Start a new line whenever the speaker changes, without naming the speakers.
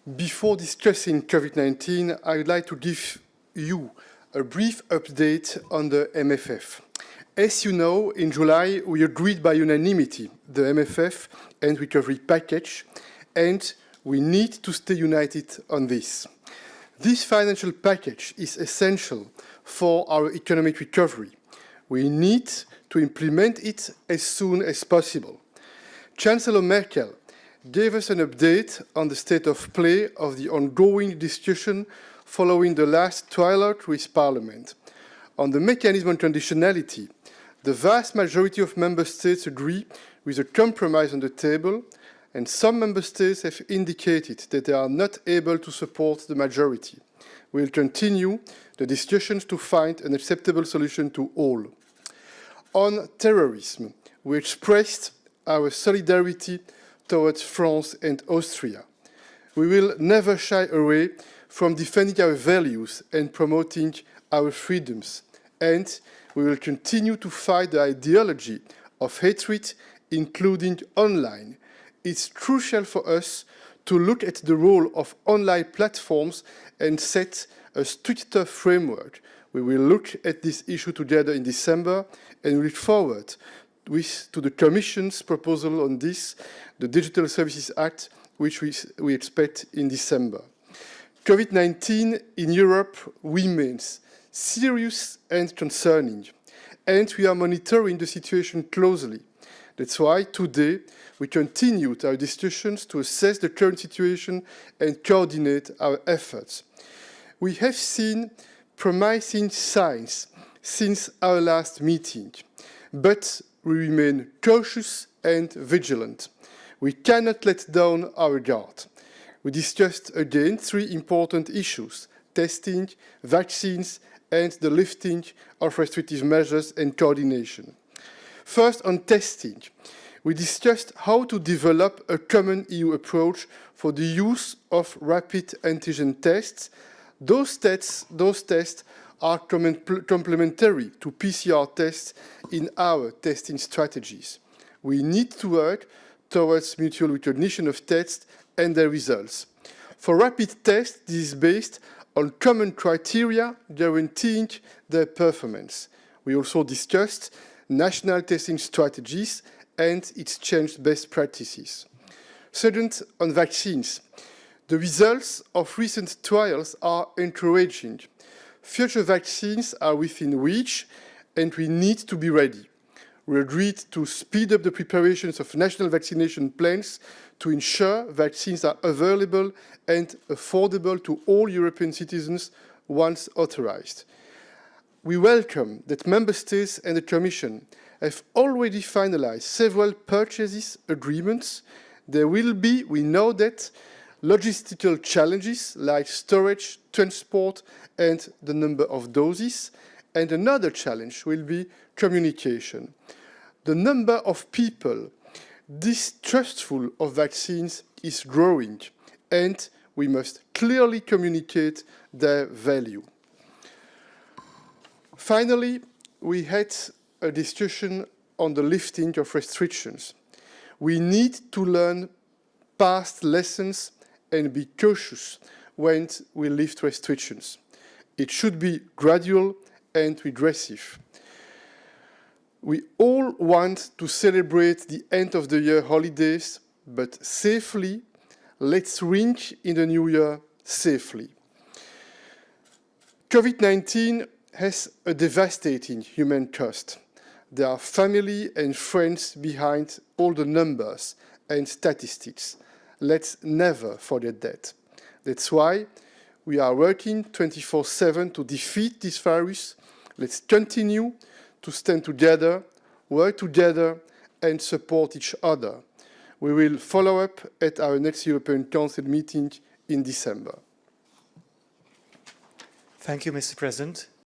Before discussing COVID-19, I would like to give you a brief update on the MFF. As you know, in July, we agreed by unanimity the MFF and recovery package, and we need to stay united on this. This financial package is essential for our economic recovery. We need to implement it as soon as possible. Chancellor Merkel gave us an update on the state of play of the ongoing discussion following the last trilogue with Parliament. On the mechanism on conditionality, the vast majority of member states agree with a compromise on the table, and some member states have indicated that they are not able to support the majority. We will continue the discussions to find an acceptable solution to all. On terrorism, we expressed our solidarity towards France and Austria. We will never shy away from defending our values and promoting our freedoms, and we will continue to fight the ideology of hatred, including online. It's crucial for us to look at the role of online platforms and set a stricter framework. We will look at this issue together in December and look forward to the Commission's proposal on this, the Digital Services Act, which we expect in December. COVID-19 in Europe remains serious and concerning, and we are monitoring the situation closely. That's why today we continued our discussions to assess the current situation and coordinate our efforts. We have seen promising signs since our last meeting, but we remain cautious and vigilant. We cannot let down our guard. We discussed again three important issues: testing, vaccines, and the lifting of restrictive measures and coordination. First, on testing, we discussed how to develop a common EU approach for the use of rapid antigen tests. Those tests are complementary to PCR tests in our testing strategies. We need to work towards mutual recognition of tests and their results. For rapid tests, this is based on common criteria guaranteeing their performance. We also discussed national testing strategies and exchanged best practices. Second, on vaccines. The results of recent trials are encouraging. Future vaccines are within reach, and we need to be ready. We agreed to speed up the preparations of national vaccination plans to ensure vaccines are available and affordable to all European citizens once authorized. We welcome that Member States and the Commission have already finalized several purchases agreements. There will be, we know that, logistical challenges like storage, transport, and the number of doses. And another challenge will be communication. The number of people distrustful of vaccines is growing, and we must clearly communicate their value. Finally, we had a discussion on the lifting of restrictions. We need to learn past lessons and be cautious when we lift restrictions. It should be gradual and regressive. We all want to celebrate the end of the year holidays, but safely. Let's ring in the new year safely. COVID-19 has a devastating human cost. There are family and friends behind all the numbers and statistics. Let's never forget that. That's why we are working 24/7 to defeat this virus. Let's continue to stand together, work together, and support each other. We will follow up at our next European Council meeting in December.
Thank you, Mr. President.